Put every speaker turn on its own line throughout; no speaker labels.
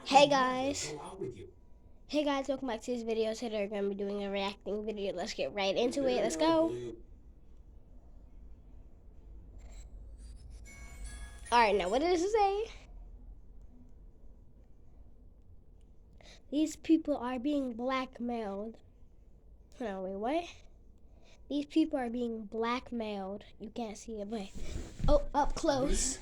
Hey guys. Hey guys, welcome back to this video. Today we're going to be doing a reacting video. Let's get right into it. Let's go. Alright, now what does it say? These people are being blackmailed. No, wait, what? These people are being blackmailed. You can't see it, but oh, up close.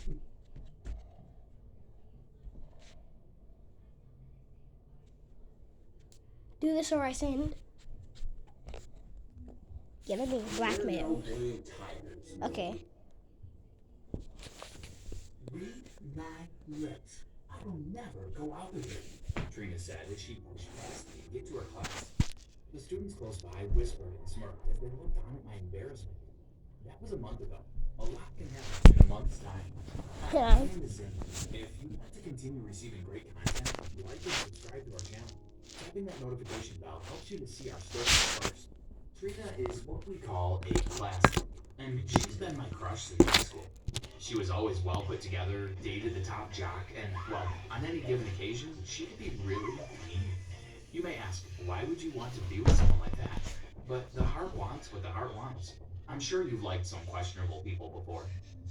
Do this or I send. Yeah, they're being blackmailed. Okay.
Read my lips. I will never go out with you, Trina said as she pushed past me to get to her class. The students close by whispered and smirked as they looked on at my embarrassment. That was a month ago. A lot can happen in a month's time.
Yeah.
My name is Zane. If you want to continue receiving great content, like and subscribe to our channel. Tapping that notification bell helps you to see our stories first. Trina is what we call a classic, and she's been my crush since high school. She was always well put together, dated the top jock, and, well, on any given occasion, she could be really mean. You may ask, why would you want to be with someone like that? But the heart wants what the heart wants. I'm sure you've liked some questionable people before.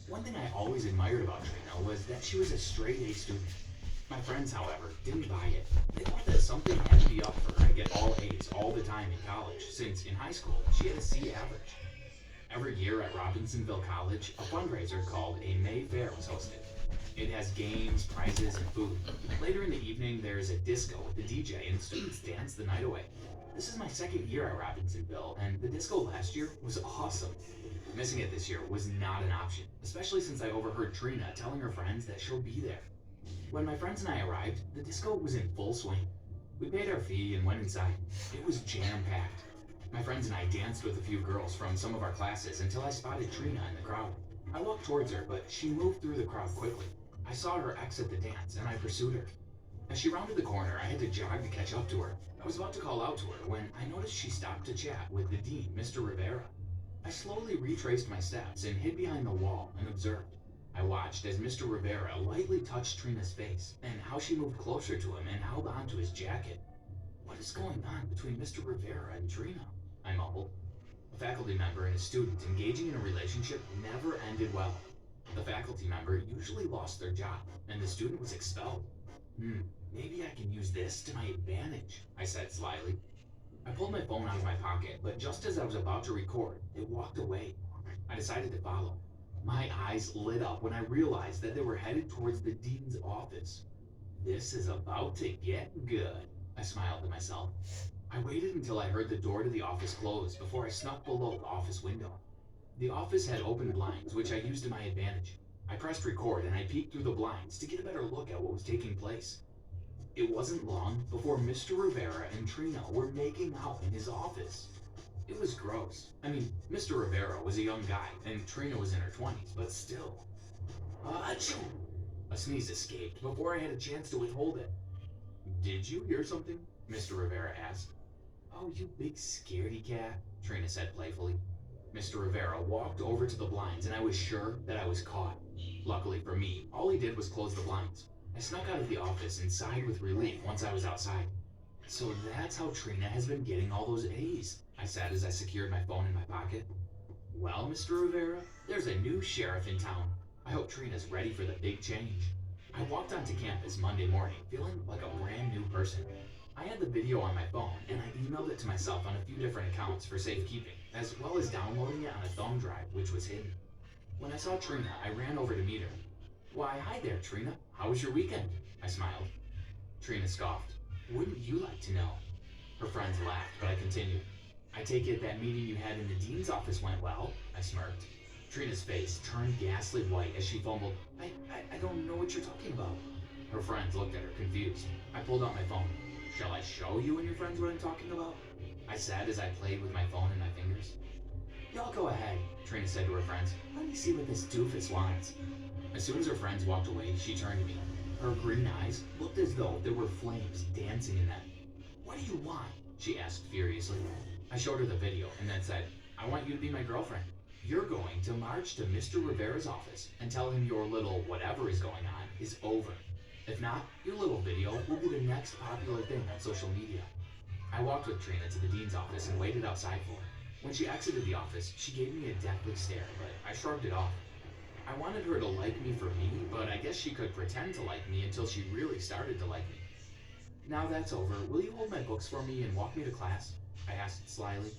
One thing I always admired about Trina was that she was a straight A student. My friends, however, didn't buy it. They thought that something had to be up for her to get all A's all the time in college, since in high school she had a C average. Every year at Robinsonville College, a fundraiser called a May Fair was hosted. It has games, prizes, and food. Later in the evening, there is a disco with the DJ, and students dance the night away. This is my second year at Robinsonville, and the disco last year was awesome. Missing it this year was not an option, especially since I overheard Trina telling her friends that she'll be there. When my friends and I arrived, the disco was in full swing. We paid our fee and went inside. It was jam-packed. My friends and I danced with a few girls from some of our classes until I spotted Trina in the crowd. I walked towards her, but she moved through the crowd quickly. I saw her exit the dance, and I pursued her. As she rounded the corner, I had to jog to catch up to her. I was about to call out to her when I noticed she stopped to chat with the dean, Mr. Rivera. I slowly retraced my steps and hid behind the wall and observed. I watched as Mr. Rivera lightly touched Trina's face, and how she moved closer to him and held onto his jacket. What is going on between Mr. Rivera and Trina? I mumbled. A faculty member and a student engaging in a relationship never ended well. The faculty member usually lost their job, and the student was expelled. Maybe I can use this to my advantage, I said slyly. I pulled my phone out of my pocket, but just as I was about to record, it walked away. I decided to follow. My eyes lit up when I realized that they were headed towards the dean's office. This is about to get good, I smiled to myself. I waited until I heard the door to the office close before I snuck below the office window. The office had open blinds, which I used to my advantage. I pressed record and I peeked through the blinds to get a better look at what was taking place. It wasn't long before Mr. Rivera and Trina were making out in his office. It was gross. I mean, Mr. Rivera was a young guy, and Trina was in her 20s, but still. Achoo! A sneeze escaped before I had a chance to withhold it. Did you hear something? Mr. Rivera asked. Oh, you big scaredy cat, Trina said playfully. Mr. Rivera walked over to the blinds, and I was sure that I was caught. Luckily for me, all he did was close the blinds. I snuck out of the office and sighed with relief once I was outside. So that's how Trina has been getting all those A's, I said as I secured my phone in my pocket. Well, Mr. Rivera, there's a new sheriff in town. I hope Trina's ready for the big change. I walked onto campus Monday morning feeling like a brand new person. I had the video on my phone, and I emailed it to myself on a few different accounts for safekeeping, as well as downloading it on a thumb drive, which was hidden. When I saw Trina, I ran over to meet her. Why, hi there, Trina. How was your weekend? I smiled. Trina scoffed. Wouldn't you like to know? Her friends laughed, but I continued. I take it that meeting you had in the dean's office went well? I smirked. Trina's face turned ghastly white as she fumbled. I don't know what you're talking about. Her friends looked at her confused. I pulled out my phone. Shall I show you and your friends what I'm talking about? I said as I played with my phone in my fingers. Y'all go ahead, Trina said to her friends. Let me see what this doofus wants. As soon as her friends walked away, she turned to me. Her green eyes looked as though there were flames dancing in them. What do you want? She asked furiously. I showed her the video and then said, I want you to be my girlfriend. You're going to march to Mr. Rivera's office and tell him your little whatever is going on is over. If not, your little video will be the next popular thing on social media. I walked with Trina to the dean's office and waited outside for her. When she exited the office, she gave me a deathly stare, but I shrugged it off. I wanted her to like me for me, but I guess she could pretend to like me until she really started to like me. Now that's over, will you hold my books for me and walk me to class? I asked slyly.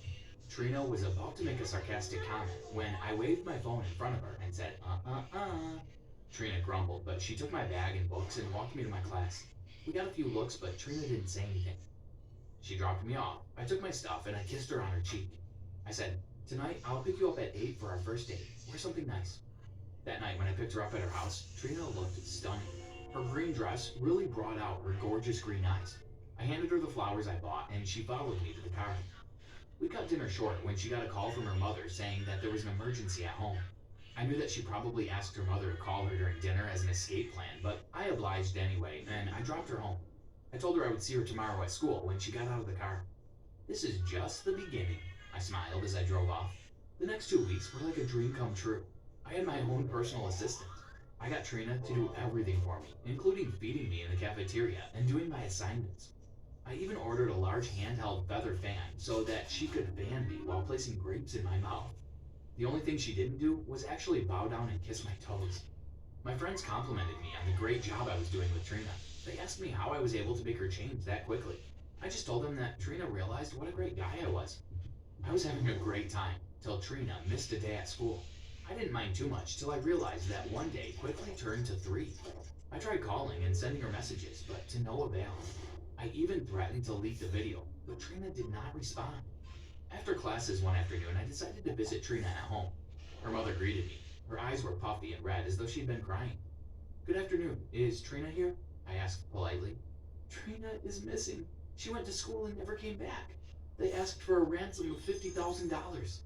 Trina was about to make a sarcastic comment when I waved my phone in front of her and said, Trina grumbled, but she took my bag and books and walked me to my class. We got a few looks, but Trina didn't say anything. She dropped me off. I took my stuff and I kissed her on her cheek. I said, tonight I'll pick you up at 8 for our first date. Wear something nice. That night when I picked her up at her house, Trina looked stunning. Her green dress really brought out her gorgeous green eyes. I handed her the flowers I bought and she followed me to the car. We cut dinner short when she got a call from her mother saying that there was an emergency at home. I knew that she probably asked her mother to call her during dinner as an escape plan, but I obliged anyway, and I dropped her home. I told her I would see her tomorrow at school when she got out of the car. This is just the beginning, I smiled as I drove off. The next 2 weeks were like a dream come true. I had my own personal assistant. I got Trina to do everything for me, including feeding me in the cafeteria and doing my assignments. I even ordered a large handheld feather fan so that she could fan me while placing grapes in my mouth. The only thing she didn't do was actually bow down and kiss my toes. My friends complimented me on the great job I was doing with Trina. They asked me how I was able to make her change that quickly. I just told them that Trina realized what a great guy I was. I was having a great time till Trina missed a day at school. I didn't mind too much till I realized that one day quickly turned to 3. I tried calling and sending her messages, but to no avail. I even threatened to leak the video, but Trina did not respond. After classes one afternoon, I decided to visit Trina at home. Her mother greeted me. Her eyes were puffy and red as though she'd been crying. Good afternoon. Is Trina here? I asked politely. Trina is missing. She went to school and never came back. They asked for a ransom of $50,000.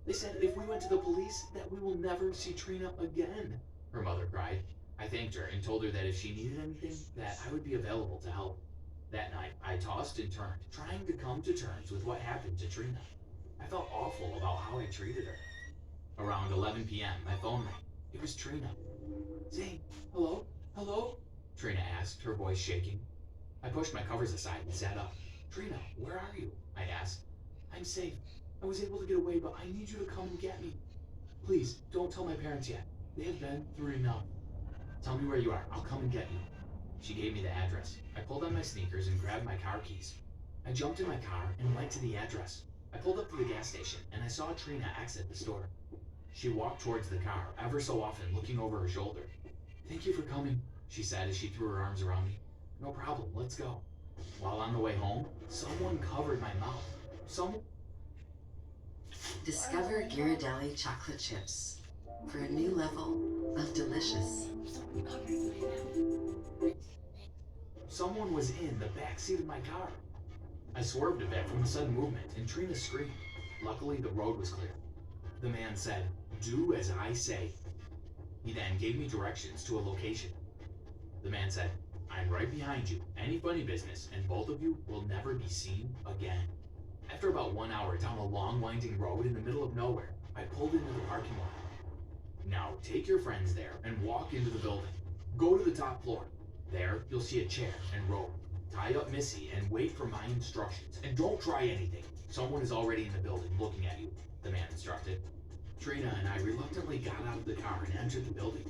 They said if we went to the police that we will never see Trina again, her mother cried. I thanked her and told her that if she needed anything, that I would be available to help. That night, I tossed and turned, trying to come to terms with what happened to Trina. I felt awful about how I treated her. Around 11 p.m., my phone rang. It was Trina. Zane, hello? Hello? Trina asked, her voice shaking. I pushed my covers aside and sat up. Trina, where are you? I asked. I'm safe. I was able to get away, but I need you to come and get me. Please, don't tell my parents yet. They have been through enough. Tell me where you are. I'll come and get you. She gave me the address. I pulled on my sneakers and grabbed my car keys. I jumped in my car and went to the address. I pulled up to the gas station and I saw Trina exit the store. She walked towards the car, ever so often looking over her shoulder. Thank you for coming, she said as she threw her arms around me. No problem, let's go. While on the way home, someone covered my mouth.
Discover Ghirardelli chocolate chips for a new level of delicious.
Someone was in the back seat of my car. I swerved a bit from the sudden movement and Trina screamed. Luckily, the road was clear. The man said, "Do as I say." He then gave me directions to a location. The man said, "I'm right behind you. Any funny business, and both of you will never be seen again." After about 1 hour down a long winding road in the middle of nowhere, I pulled into the parking lot. Now take your friends there and walk into the building. Go to the top floor. There, you'll see a chair and rope. Tie up Missy and wait for my instructions. And don't try anything. Someone is already in the building looking at you, the man instructed. Trina and I reluctantly got out of the car and entered the building.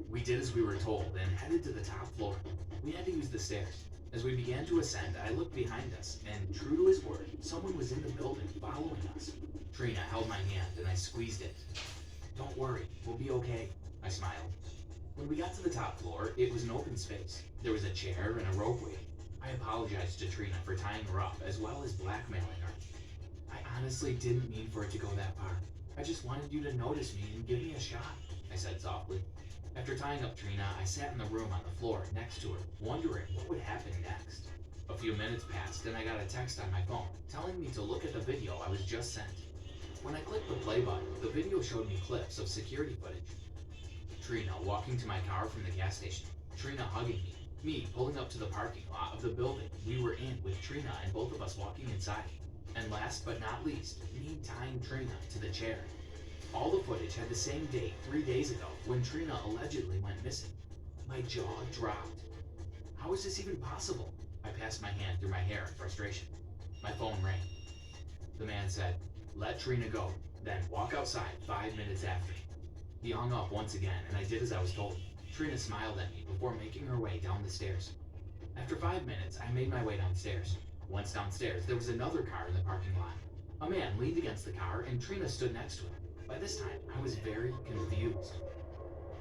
We did as we were told and headed to the top floor. We had to use the stairs. As we began to ascend, I looked behind us, and true to his word, someone was in the building following us. Trina held my hand and I squeezed it. Don't worry, we'll be okay, I smiled. When we got to the top floor, it was an open space. There was a chair and a rope waiting. I apologized to Trina for tying her up, as well as blackmailing her. I honestly didn't mean for it to go that far. I just wanted you to notice me and give me a shot, I said softly. After tying up Trina, I sat in the room on the floor next to her, wondering what would happen next. A few minutes passed and I got a text on my phone telling me to look at the video I was just sent. When I clicked the play button, the video showed me clips of security footage. Trina walking to my car from the gas station, Trina hugging me pulling up to the parking lot of the building we were in with Trina and both of us walking inside. And last but not least, me tying Trina to the chair. All the footage had the same date 3 days ago when Trina allegedly went missing. My jaw dropped. How is this even possible? I passed my hand through my hair in frustration. My phone rang. The man said, "Let Trina go, then walk outside 5 minutes after." He hung up once again, and I did as I was told. Trina smiled at me before making her way down the stairs. After 5 minutes, I made my way downstairs. Once downstairs, there was another car in the parking lot. A man leaned against the car, and Trina stood next to him. By this time, I was very confused.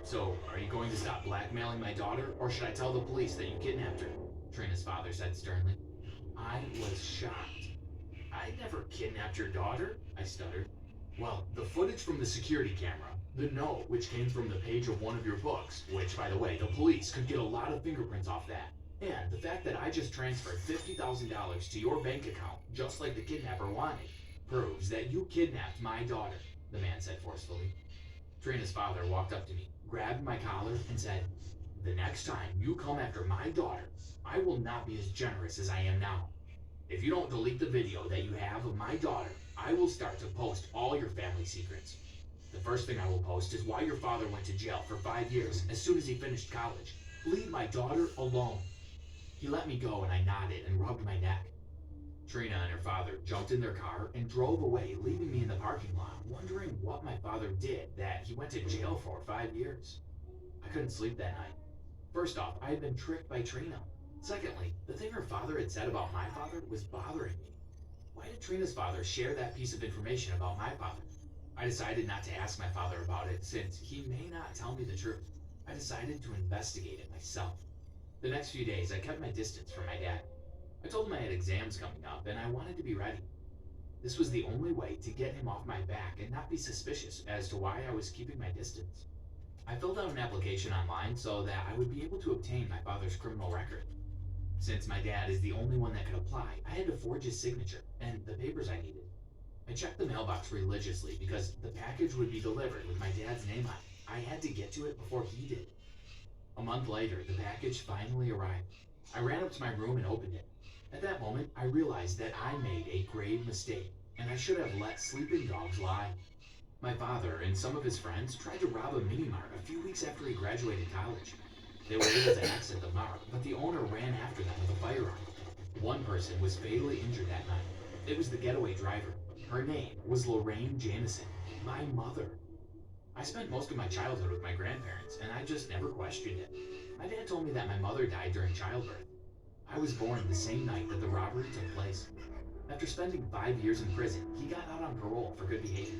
"So, are you going to stop blackmailing my daughter, or should I tell the police that you kidnapped her?" Trina's father said sternly. I was shocked. "I never kidnapped your daughter," I stuttered. "Well, the footage from the security camera, the note which came from the page of one of your books, which, by the way, the police could get a lot of fingerprints off that, and the fact that I just transferred $50,000 to your bank account, just like the kidnapper wanted, proves that you kidnapped my daughter," the man said forcefully. Trina's father walked up to me, grabbed my collar, and said, "The next time you come after my daughter, I will not be as generous as I am now. If you don't delete the video that you have of my daughter, I will start to post all your family secrets. The first thing I will post is why your father went to jail for 5 years as soon as he finished college. Leave my daughter alone." He let me go, and I nodded and rubbed my neck. Trina and her father jumped in their car and drove away, leaving me in the parking lot, wondering what my father did that he went to jail for 5 years. I couldn't sleep that night. First off, I had been tricked by Trina. Secondly, the thing her father had said about my father was bothering me. Why did Trina's father share that piece of information about my father? I decided not to ask my father about it, since he may not tell me the truth. I decided to investigate it myself. The next few days, I kept my distance from my dad. I told him I had exams coming up, and I wanted to be ready. This was the only way to get him off my back and not be suspicious as to why I was keeping my distance. I filled out an application online so that I would be able to obtain my father's criminal record. Since my dad is the only one that could apply, I had to forge his signature and the papers I needed. I checked the mailbox religiously because the package would be delivered with my dad's name on it. I had to get to it before he did. A month later, the package finally arrived. I ran up to my room and opened it. At that moment, I realized that I made a grave mistake, and I should have let sleeping dogs lie. My father and some of his friends tried to rob a mini-mart a few weeks after he graduated college. They were able to exit the mart, but the owner ran after them with a firearm. One person was fatally injured that night. It was the getaway driver. Her name was Lorraine Jamison, my mother. I spent most of my childhood with my grandparents, and I just never questioned it. My dad told me that my mother died during childbirth. I was born the same night that the robbery took place. After spending 5 years in prison, he got out on parole for good behavior.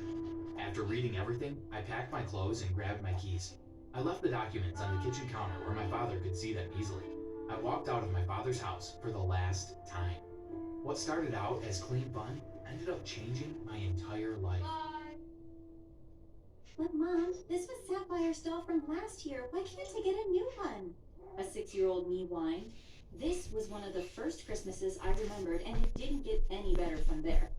After reading everything, I packed my clothes and grabbed my keys. I left the documents on the kitchen counter where my father could see them easily. I walked out of my father's house for the last time. What started out as clean fun ended up changing my entire life.
But Mom, this was Sapphire's doll from last year. Why can't I get a new one? A 6-year-old me whined. This was one of the first Christmases I remembered, and it didn't get any better from there.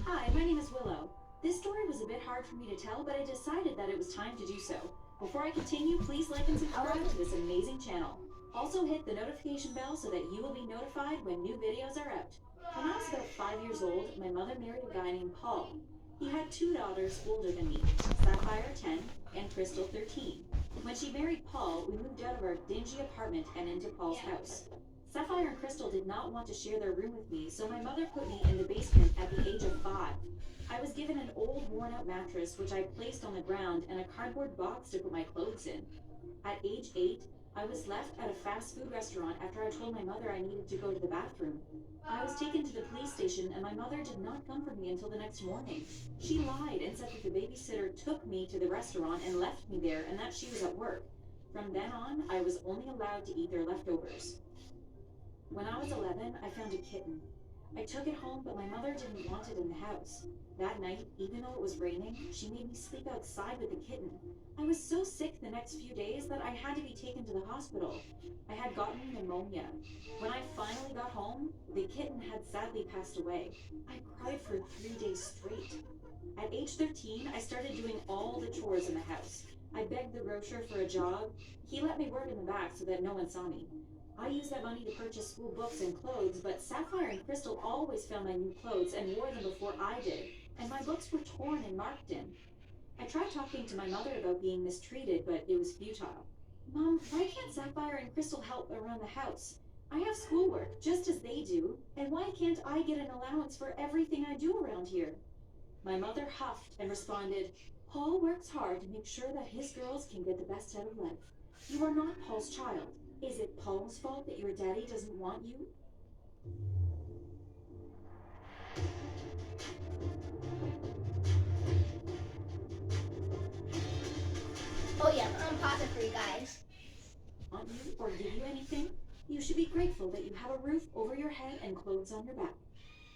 Hi, my name is Willow. This story was a bit hard for me to tell, but I decided that it was time to do so. Before I continue, please like and subscribe to this amazing channel. Also hit the notification bell so that you will be notified when new videos are out. When I was about 5 years old, my mother married a guy named Paul. He had 2 daughters older than me, Sapphire 10 and Crystal 13. When she married Paul, we moved out of our dingy apartment and into Paul's house. Sapphire and Crystal did not want to share their room with me, so my mother put me in the basement at the age of 5. I was given an old worn-out mattress which I placed on the ground and a cardboard box to put my clothes in. At age 8, I was left at a fast food restaurant after I told my mother I needed to go to the bathroom. I was taken to the police station and my mother did not come for me until the next morning. She lied and said that the babysitter took me to the restaurant and left me there and that she was at work. From then on, I was only allowed to eat their leftovers. When I was 11, I found a kitten. I took it home, but my mother didn't want it in the house. That night, even though it was raining, she made me sleep outside with the kitten. I was so sick the next few days that I had to be taken to the hospital. I had gotten pneumonia. When I finally got home, the kitten had sadly passed away. I cried for 3 days straight. At age 13, I started doing all the chores in the house. I begged the grocer for a job. He let me work in the back so that no one saw me. I used that money to purchase school books and clothes, but Sapphire and Crystal always found my new clothes and wore them before I did, and my books were torn and marked in. I tried talking to my mother about being mistreated, but it was futile. Mom, why can't Sapphire and Crystal help around the house? I have schoolwork just as they do, and why can't I get an allowance for everything I do around here? My mother huffed and responded, Paul works hard to make sure that his girls can get the best out of life. You are not Paul's child. Is it Paul's fault that your daddy doesn't want you?
Oh yeah, I'm pausing for you guys.
Want you or give you anything? You should be grateful that you have a roof over your head and clothes on your back.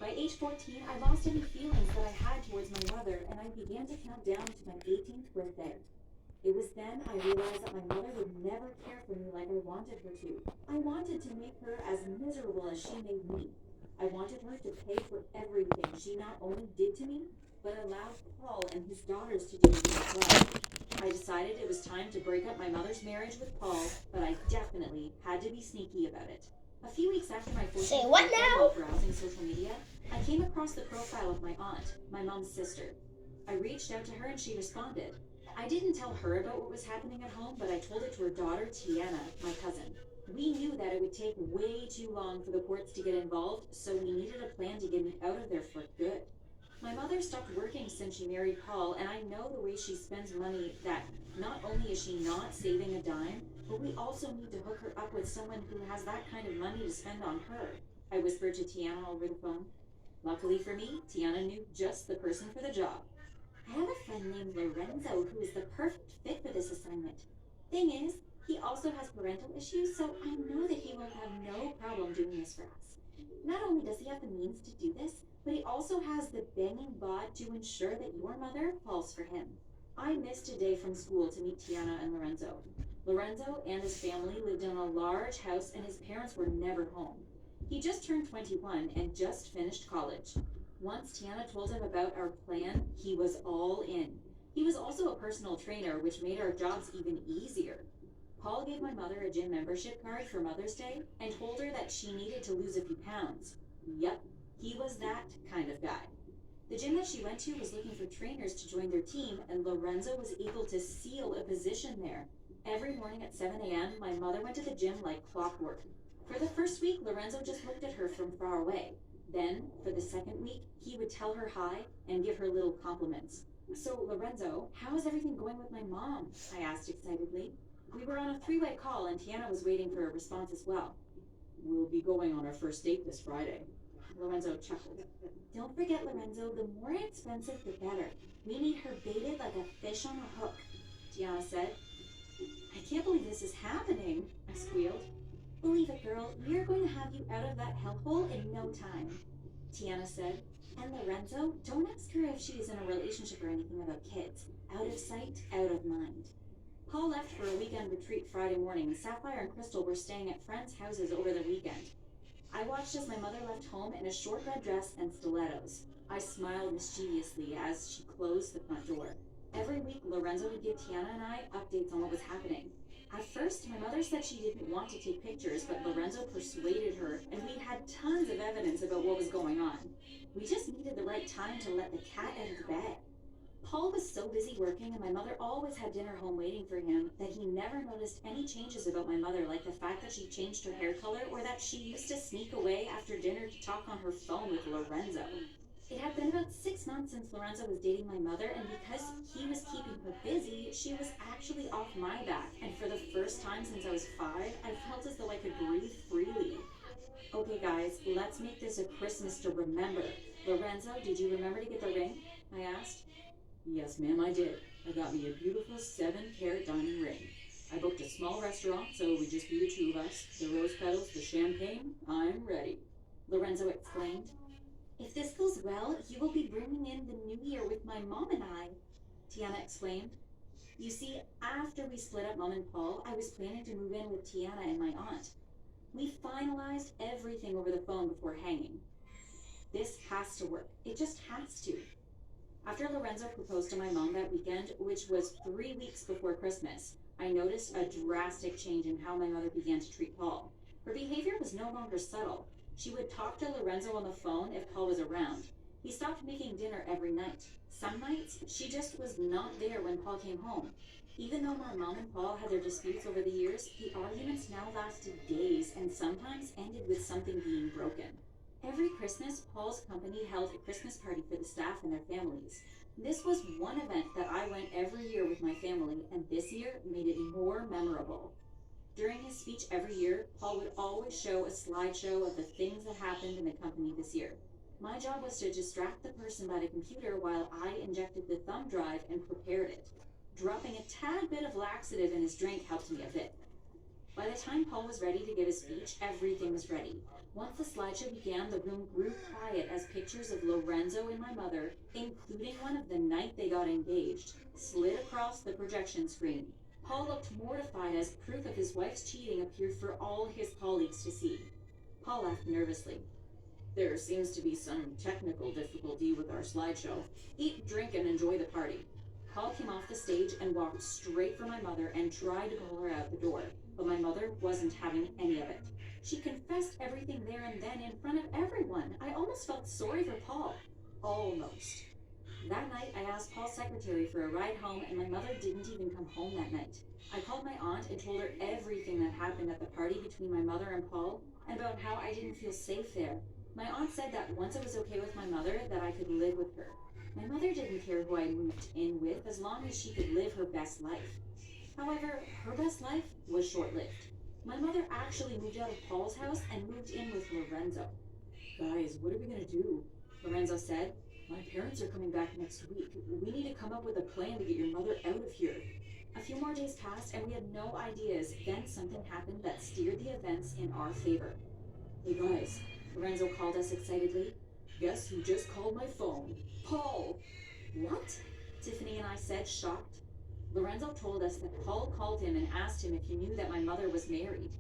By age 14, I lost any feelings that I had towards my mother, and I began to count down to my 18th birthday. It was then I realized that my mother would never care for me like I wanted her to. I wanted to make her as miserable as she made me. I wanted her to pay for everything she not only did to me, but allowed Paul and his daughters to do as well. I decided it was time to break up my mother's marriage with Paul, but I definitely had to be sneaky about it. A few weeks after my 14th
Say what
birthday,
now?
while browsing social media, I came across the profile of my aunt, my mom's sister. I reached out to her and she responded. I didn't tell her about what was happening at home, but I told it to her daughter, Tiana, my cousin. We knew that it would take way too long for the courts to get involved, so we needed a plan to get me out of there for good. My mother stopped working since she married Paul, and I know the way she spends money that not only is she not saving a dime, but we also need to hook her up with someone who has that kind of money to spend on her. I whispered to Tiana over the phone. Luckily for me, Tiana knew just the person for the job. I have a friend named Lorenzo who is the perfect fit for this assignment. Thing is, he also has parental issues, so I know that he will have no problem doing this for us. Not only does he have the means to do this, but he also has the banging bod to ensure that your mother falls for him. I missed a day from school to meet Tiana and Lorenzo. Lorenzo and his family lived in a large house and his parents were never home. He just turned 21 and just finished college. Once Tiana told him about our plan, he was all in. He was also a personal trainer, which made our jobs even easier. Paul gave my mother a gym membership card for Mother's Day and told her that she needed to lose a few pounds. Yep, he was that kind of guy. The gym that she went to was looking for trainers to join their team, and Lorenzo was able to seal a position there. Every morning at 7 a.m., my mother went to the gym like clockwork. For the first week, Lorenzo just looked at her from far away. Then, for the second week, he would tell her hi and give her little compliments. So, Lorenzo, how is everything going with my mom? I asked excitedly. We were on a three-way call and Tiana was waiting for a response as well. We'll be going on our first date this Friday. Lorenzo chuckled. Don't forget, Lorenzo, the more expensive the better. We need her baited like a fish on a hook, Tiana said. I can't believe this is happening, I squealed. Believe it, girl, we are going to have you out of that hellhole in no time, Tiana said. And Lorenzo, don't ask her if she is in a relationship or anything about kids. Out of sight, out of mind. Paul left for a weekend retreat Friday morning, and Sapphire and Crystal were staying at friends' houses over the weekend. I watched as my mother left home in a short red dress and stilettos. I smiled mischievously as she closed the front door. Every week, Lorenzo would give Tiana and I updates on what was happening. At first, my mother said she didn't want to take pictures, but Lorenzo persuaded her, and we had tons of evidence about what was going on. We just needed the right time to let the cat out of the bag. Paul was so busy working, and my mother always had dinner home waiting for him, that he never noticed any changes about my mother, like the fact that she changed her hair color or that she used to sneak away after dinner to talk on her phone with Lorenzo. It had been about 6 months since Lorenzo was dating my mother, and because he was keeping her busy, she was actually off my back, and for the first time since I was 5, I felt as though I could breathe freely. Okay guys, let's make this a Christmas to remember. Lorenzo, did you remember to get the ring? I asked. Yes, ma'am, I did. I got me a beautiful 7-carat diamond ring. I booked a small restaurant, so it would just be the two of us. The rose petals, the champagne, I'm ready. Lorenzo exclaimed. If this goes well, you will be bringing in the new year with my mom and I, Tiana explained. You see, after we split up Mom and Paul, I was planning to move in with Tiana and my aunt. We finalized everything over the phone before hanging. This has to work. It just has to. After Lorenzo proposed to my mom that weekend, which was 3 weeks before Christmas, I noticed a drastic change in how my mother began to treat Paul. Her behavior was no longer subtle. She would talk to Lorenzo on the phone if Paul was around. He stopped making dinner every night. Some nights, she just was not there when Paul came home. Even though my mom and Paul had their disputes over the years, the arguments now lasted days and sometimes ended with something being broken. Every Christmas, Paul's company held a Christmas party for the staff and their families. This was one event that I went every year with my family, and this year made it more memorable. During his speech every year, Paul would always show a slideshow of the things that happened in the company this year. My job was to distract the person by the computer while I injected the thumb drive and prepared it. Dropping a tad bit of laxative in his drink helped me a bit. By the time Paul was ready to give his speech, everything was ready. Once the slideshow began, the room grew quiet as pictures of Lorenzo and my mother, including one of the night they got engaged, slid across the projection screen. Paul looked mortified as proof of his wife's cheating appeared for all his colleagues to see. Paul laughed nervously. There seems to be some technical difficulty with our slideshow. Eat, drink, and enjoy the party. Paul came off the stage and walked straight for my mother and tried to pull her out the door, but my mother wasn't having any of it. She confessed everything there and then in front of everyone. I almost felt sorry for Paul. Almost. That night, I asked Paul's secretary for a ride home, and my mother didn't even come home that night. I called my aunt and told her everything that happened at the party between my mother and Paul, and about how I didn't feel safe there. My aunt said that once it was okay with my mother, that I could live with her. My mother didn't care who I moved in with as long as she could live her best life. However, her best life was short-lived. My mother actually moved out of Paul's house and moved in with Lorenzo. Guys, what are we gonna do? Lorenzo said. My parents are coming back next week. We need to come up with a plan to get your mother out of here. A few more days passed and we had no ideas. Then something happened that steered the events in our favor. Hey guys, Lorenzo called us excitedly. Guess who just called my phone? Paul! What? Tiffany and I said, shocked. Lorenzo told us that Paul called him and asked him if he knew that my mother was married.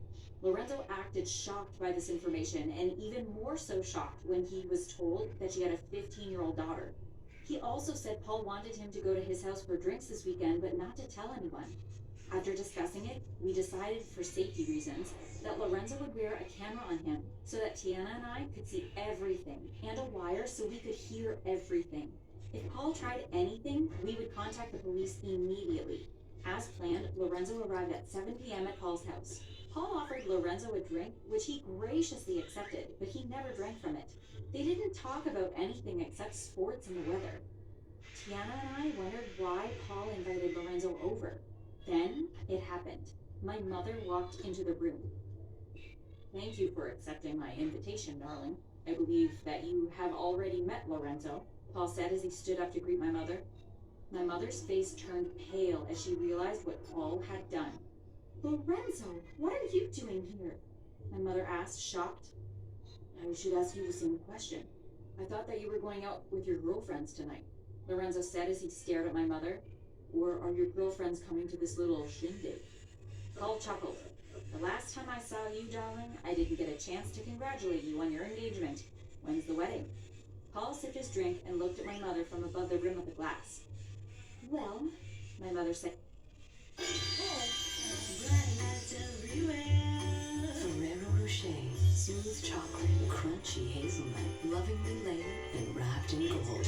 Lorenzo acted shocked by this information, and even more so shocked when he was told that she had a 15-year-old daughter. He also said Paul wanted him to go to his house for drinks this weekend, but not to tell anyone. After discussing it, we decided, for safety reasons, that Lorenzo would wear a camera on him so that Tiana and I could see everything, and a wire so we could hear everything. If Paul tried anything, we would contact the police immediately. As planned, Lorenzo arrived at 7 p.m. at Paul's house. Paul offered Lorenzo a drink, which he graciously accepted, but he never drank from it. They didn't talk about anything except sports and the weather. Tiana and I wondered why Paul invited Lorenzo over. Then it happened. My mother walked into the room. Thank you for accepting my invitation, darling. I believe that you have already met Lorenzo, Paul said as he stood up to greet my mother. My mother's face turned pale as she realized what Paul had done. Lorenzo, what are you doing here? My mother asked, shocked. I should ask you the same question. I thought that you were going out with your girlfriends tonight, Lorenzo said as he stared at my mother. Or are your girlfriends coming to this little shindig? Paul chuckled. The last time I saw you, darling, I didn't get a chance to congratulate you on your engagement. When's the wedding? Paul sipped his drink and looked at my mother from above the rim of the glass. Well, my mother said.
Ferrero Rocher, smooth chocolate, crunchy hazelnut, lovingly layered and wrapped in gold.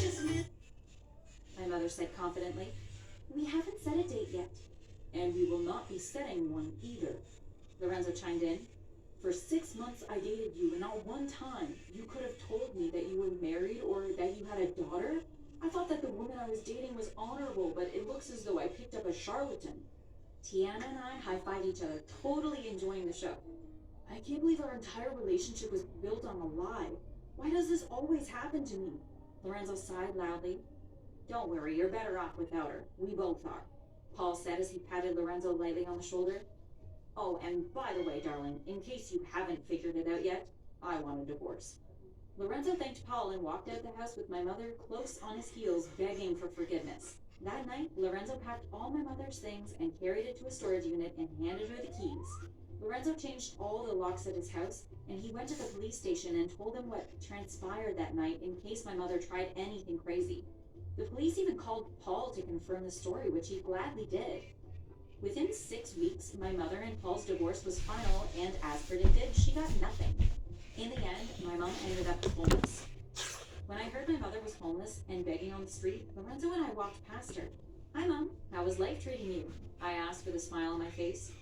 My mother said confidently. We haven't set a date yet. And we will not be setting one either. Lorenzo chimed in. For 6 months I dated you, and not one time you could have told me that you were married or that you had a daughter. I thought that the woman I was dating was honorable, but it looks as though I picked up a charlatan. Tiana and I high-fived each other, totally enjoying the show. I can't believe our entire relationship was built on a lie. Why does this always happen to me? Lorenzo sighed loudly. Don't worry, you're better off without her. We both are, Paul said as he patted Lorenzo lightly on the shoulder. Oh, and by the way, darling, in case you haven't figured it out yet, I want a divorce. Lorenzo thanked Paul and walked out the house with my mother close on his heels, begging for forgiveness. That night, Lorenzo packed all my mother's things and carried it to a storage unit and handed her the keys. Lorenzo changed all the locks at his house, and he went to the police station and told them what transpired that night in case my mother tried anything crazy. The police even called Paul to confirm the story, which he gladly did. Within 6 weeks, my mother and Paul's divorce was final, and as predicted, she got nothing. In the end, my mom ended up homeless. When I heard my mother was homeless and begging on the street, Lorenzo and I walked past her. Hi, Mom. How was life treating you? I asked with a smile on my face.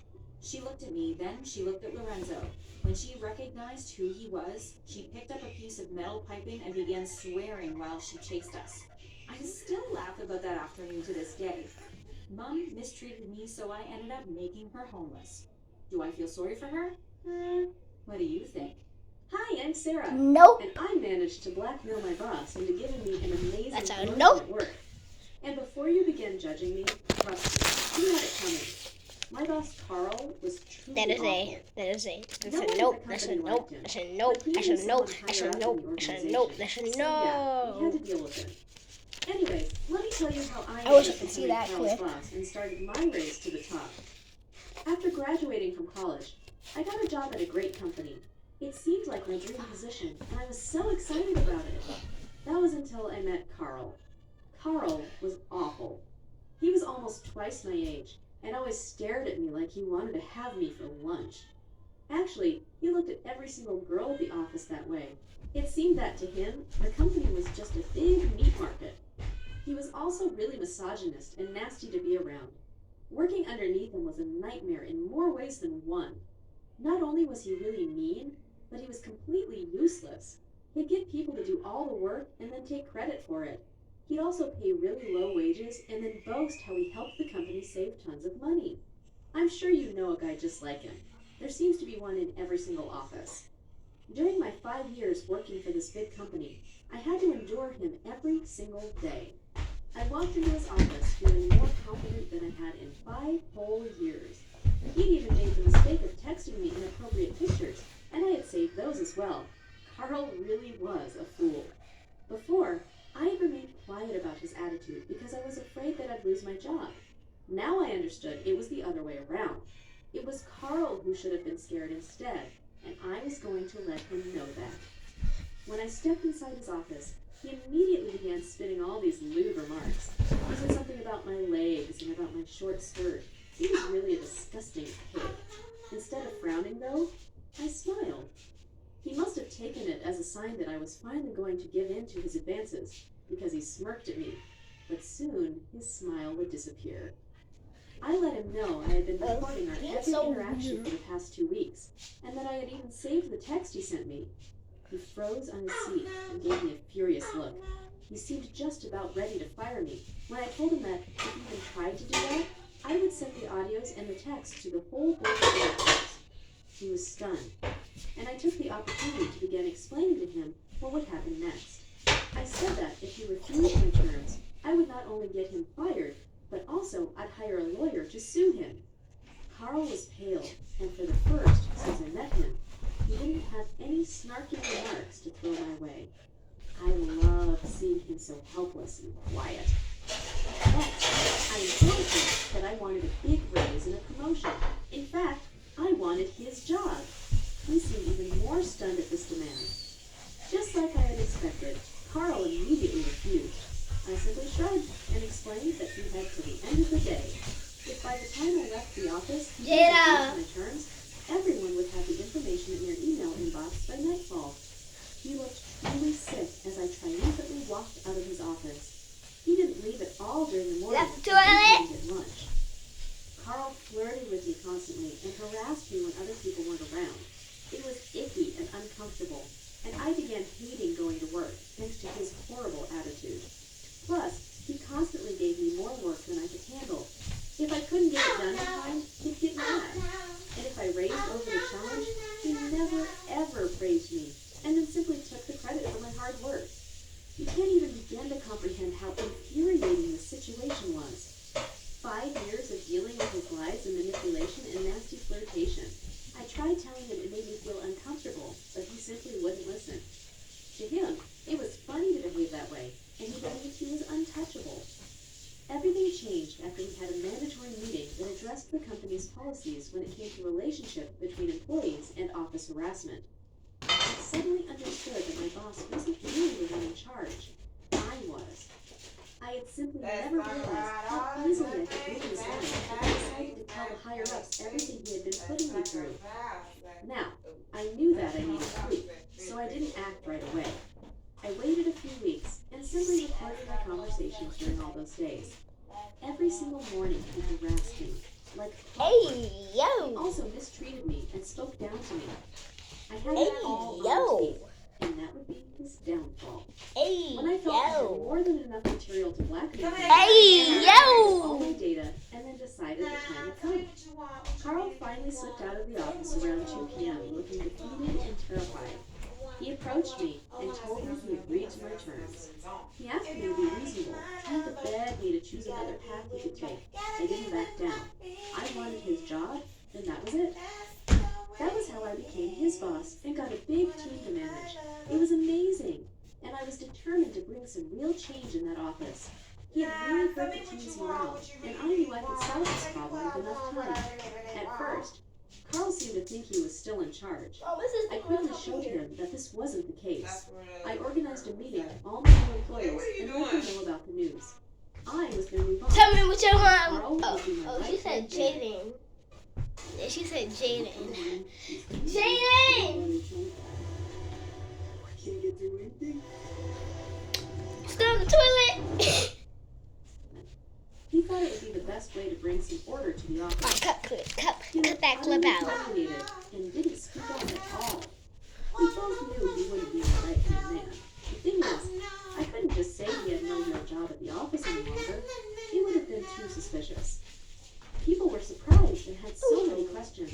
She looked at me, then she looked at Lorenzo. When she recognized who he was, she picked up a piece of metal piping and began swearing while she chased us. I still laugh about that afternoon to this day. Mom mistreated me, so I ended up making her homeless. Do I feel sorry for her? What do you think? Hi, I'm Sarah.
Nope.
And I managed to blackmail my boss into giving me an amazing
That's a
promotion
nope.
at work. And before you begin judging me, trust me, you had it coming. My boss Carl was truly
That is
awful.
that's
No
a
one
nope.
at the
That's a
company
nope.
liked him,
That's a nope.
but he
That's a
knew
nope.
someone
That's
higher
a
up in
nope.
the
That's a
organization.
nope. That's a
So yeah, we had
no.
to deal with him. Anyways, let me tell you how I
I wish
ended
I
up
could see
becoming
that
Carl's
clip.
boss and started my race to the top. After graduating from college, I got a job at a great company. It seemed like my dream position, and I was so excited about it. That was until I met Carl. Carl was awful. He was almost twice my age, and always stared at me like he wanted to have me for lunch. Actually, he looked at every single girl at the office that way. It seemed that to him, the company was just a big meat market. He was also really misogynist and nasty to be around. Working underneath him was a nightmare in more ways than one. Not only was he really mean, but he was completely useless. He'd get people to do all the work and then take credit for it. He'd also pay really low wages and then boast how he helped the company save tons of money. I'm sure you know a guy just like him. There seems to be one in every single office. During my 5 years working for this big company, I had to endure him every single day. I walked into his office feeling more confident than I had in 5 whole years. He'd even made the mistake of texting me inappropriate pictures, and I had saved those as well. Carl really was a fool. Before, I had remained quiet about his attitude because I was afraid that I'd lose my job. Now I understood it was the other way around. It was Carl who should have been scared instead, and I was going to let him know that. When I stepped inside his office, he immediately began spitting all these lewd remarks. He said something about my legs and about my short skirt. He was really a disgusting pig. Instead of frowning, though, I smiled. He must have taken it as a sign that I was finally going to give in to his advances, because he smirked at me. But soon, his smile would disappear. I let him know I had been recording our
That's
every
so
interaction
weird.
for the past 2 weeks, and that I had even saved the text he sent me. He froze on his seat and gave me a furious look. He seemed just about ready to fire me when I told him that if he even tried to do that, I would send the audios and the text to the whole board of directors. He was stunned, and I took the opportunity to begin explaining to him what would happen next. I said that if he refused my terms, I would not only get him fired, but also I'd hire a lawyer to sue him. Carl was pale, and for the first since I met him, he didn't have any snarky remarks to throw my way. I loved seeing him so helpless and quiet. Next, I informed him that I wanted a big raise and a promotion. In fact, I wanted his job. He seemed even more stunned at this demand. Just like I had expected, Carl immediately refused. I simply shrugged and explained that he had till the end of the day. If by the time I left the office he
Jada.
hadn't reached my terms, everyone would have the information in their email inbox by nightfall. He looked truly sick as I triumphantly walked out of his office. He didn't leave at all during the morning.
Left the
and
toilet?
he didn't get lunch. Carl flirted with me constantly and harassed me when other people weren't around. It was icky and uncomfortable, and I began hating going to work thanks to his horrible attitude. Plus, he constantly gave me more work than I could handle. If I couldn't get it done in time, he'd get mad. And if I raised over the challenge, he never ever praised me, and then simply took the credit for my hard work. You can't even begin to comprehend how infuriating the situation was. 5 years of dealing with his lies and manipulation and nasty flirtation. I tried telling him it made me feel uncomfortable, but he simply wouldn't listen. To him, it was funny to behave that way, and he believed he was untouchable. Everything changed after we had a mandatory meeting that addressed the company's policies when it came to relationship between employees and office harassment. I suddenly understood that my boss wasn't really the one in charge. I was. I had simply never realized how easily I could read his mind if I decided to tell the higher-ups everything he had been putting me through. Now, I knew that I needed proof, so I didn't act right away. I waited a few weeks and simply recorded my conversations during all those days. Every
morning he harassed me. Like,
Hey,
he
yo.
also mistreated me and spoke down to me. I had
Hey,
it all on
yo.
tape, and that would be his downfall.
Hey,
When I felt I had
yo.
more than enough material to blackmail him,
Hey,
I took all
yo.
my data and then decided the time had come. Carl finally slipped out of the office around 2 p.m. looking defeated and terrified. He approached me and told me he agreed to my terms. He asked me to be reasonable, trying to beg me to choose another path he could take. I didn't back down. I wanted his job, and that was it. That was how I became his boss and got a big team to manage. It was amazing, and I was determined to bring some real change in that office. He had really hurt the team's morale, and I knew I could solve this problem with enough time. At first, Carl seemed to think he was still in charge. I quickly showed him that this wasn't the case. I organized a meeting with all my new employees and let them know about the news. I was their new boss.
Tell me what you want.
Carl would be my
Oh, she
right
said
hand man.
Jaden. Yeah, she said Jaden.
Jaden!
Jaden!
Can't get through anything?
Still on the toilet.
He thought it would be the best way to bring some order to the office.
Alright, cut
He
that
looked
clip out.
unintimidated and didn't speak up at all. We both knew he wouldn't be the right hand man. The thing is, I couldn't just say he had no real job at the office any longer. It would have been too suspicious. People were surprised and had so many questions.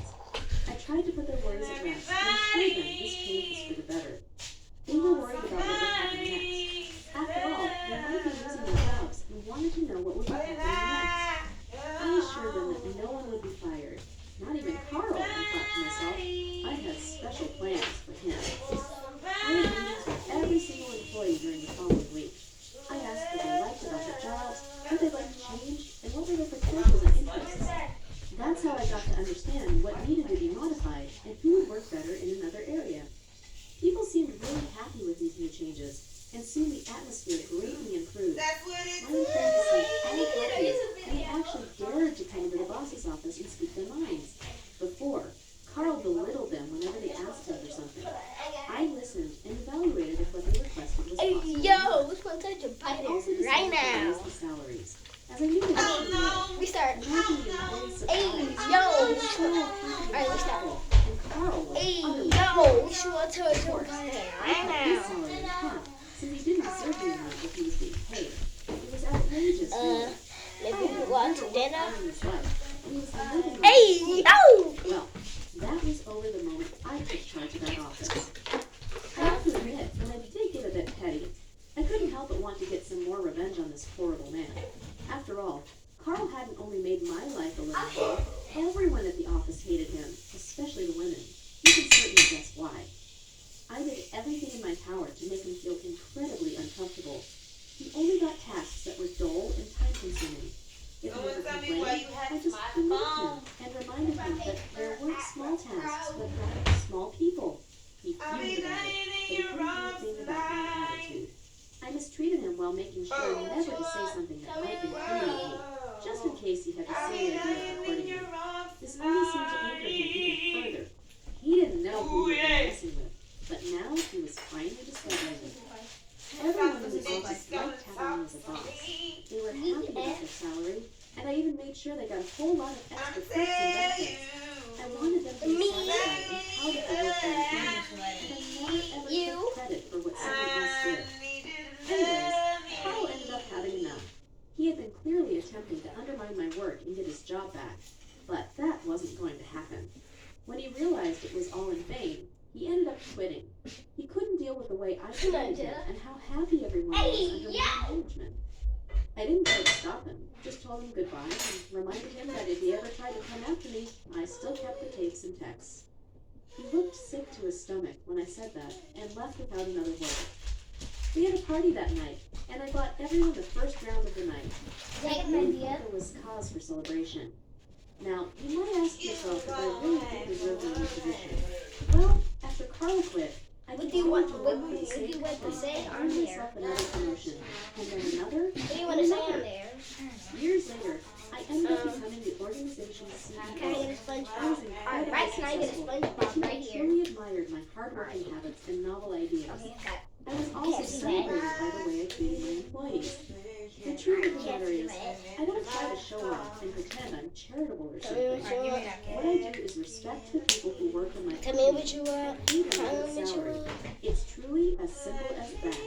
I tried to put their worries at rest and assured them this change was for the better. They were worried about what would happen next. After all, they might be losing their jobs and wanted to know what would be happening next. I assured them that no one would be fired. Not even Carl, I thought to myself. I had special plans for him. I had meetings with every single employee during the following week. I asked what they liked about their jobs, what they'd like to change, and what were their potentials and interests. That's how I got to understand what needed to be modified and who would work better in another area. People seemed really happy with these new changes, and soon the atmosphere greatly improved. My employees seemed all happy, and they actually dared to come into the boss's office and speak their minds. Before, Carl belittled them whenever they asked him for something. I listened and evaluated if what they requested was
Hey,
possible.
yo, which one's such a
I
bite
also
right
decided to
now?
raise the salaries. As I knew they would
We start.
imagine the employees'
Hey,
surprise.
yo,
I
which
was so
one?
happy to
Alright,
be
let's start.
helpful, and Carl was
Hey,
utterly
yo, which one's such
Of
a
course,
bite
I
right
cut his
now?
salary in half, since he didn't deserve the amount that he was being paid. It was outrageous, really.
Maybe
Carl
we
had
go out
never
to
worked
dinner.
hard in his life, and he was living on
Hey,
it.
yo!
Well, that was over the moment I took charge of that office. I have to admit that I did get a bit petty. I couldn't help but want to get some more revenge on this horrible man. After all, Carl hadn't only made my life a living hell. Everyone at the office hated him, especially the women. You can certainly guess why. I did everything in my power to make him feel incredibly uncomfortable. He only got tasks that were dull and time-consuming. If he ever complained, I just believed him and reminded him that there weren't small tasks, but rather small people. He fumed about it, but he couldn't do a thing about my attitude. I mistreated him while making sure never to say something that might incriminate me, just in case he had the same idea of recording me. This only seemed to anger him even further. He didn't know who he had been messing with, but now he was finally discovering it. Everyone in the office liked having me as a boss. They were happy about their salary, and I even made sure they got a whole lot of extra perks and benefits. I wanted them to be satisfied and proud of the work they were doing, and I never ever took credit for what someone else did. Anyways, Carl ended up having enough. He had been clearly attempting to undermine my work and get his job back, but that wasn't going to happen. When he realized it was all in vain, he ended up quitting. He couldn't deal with the way I treated him and how happy everyone was under my management. I didn't try to stop him, just told him goodbye and reminded him that if he ever tried to come after me, I still kept the tapes and texts. He looked sick to his stomach when I said that and left without another word. We had a party that night, and I bought everyone the first round of the night. I really thought there was cause for celebration. Now, you might ask yourself if I really did deserve a new position. Well, after Carl quit, I
What do you
continued
want?
to
What
work
do
for the
you
same
want to
company
say
and
on
earn
there?
myself another promotion, and then another,
What do you want
and
to say on
another.
there?
Years later, I ended up becoming the organization's CEO.
Can I get a sponge
I was
ball?
incredibly
Alright, can I get a
successful,
sponge
and
ball
people
right here?
truly admired my hard-working habits and novel ideas.
Okay, got
I was also
Okay,
celebrated by the way I treated my employees. The truth of the matter is, I don't try to show off and pretend I'm charitable or
Tell me what
something.
you want.
What I do is respect the people who work on my
Tell me what you want.
pay them
Tell
a
me
good
what you
salary.
want.
It's truly as simple as that.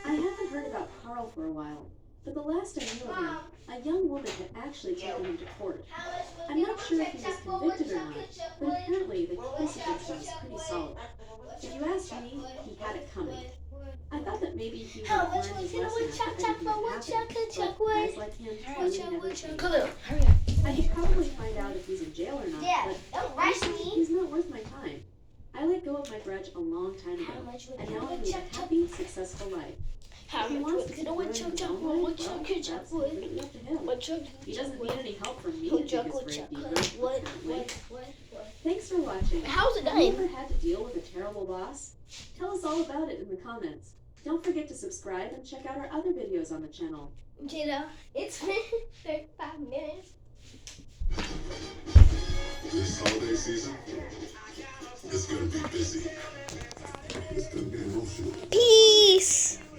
I haven't heard about Carl for a while, but the last I knew of him, a young woman had actually taken him to court. I'm not sure if he was convicted or not, but apparently the case against him was pretty solid. If you ask me, he had it coming. I thought that maybe he would
How
learn
much
his
was it?
lesson after
Chuck,
everything that
what chuck,
happened,
chuck,
but
what?
guys like him really never change.
Khalil, hurry up.
I could probably find out if he's in jail or not,
Yeah,
but
don't rush
honestly,
me.
he's not worth my time. I let go of my grudge a long time ago,
How much was
and
it?
now I lead a happy, successful life.
How
If he
much
wants
was
to
it?
keep
What
learning
chuck,
his
chuck,
own
what
way,
chuck,
well,
chuck,
that's
chuck,
completely up to him.
what chuck,
He doesn't need any help from me
what
to
chuck,
dig his
what
grave
chuck,
deeper,
what,
apparently.
what?
Thanks for watching.
How's it
Have you
done?
ever had to deal with a terrible boss? Tell us all about it in the comments. Don't forget to subscribe and check out our other videos on the channel.
Jada, it's been 35 minutes.
This holiday season is gonna be busy.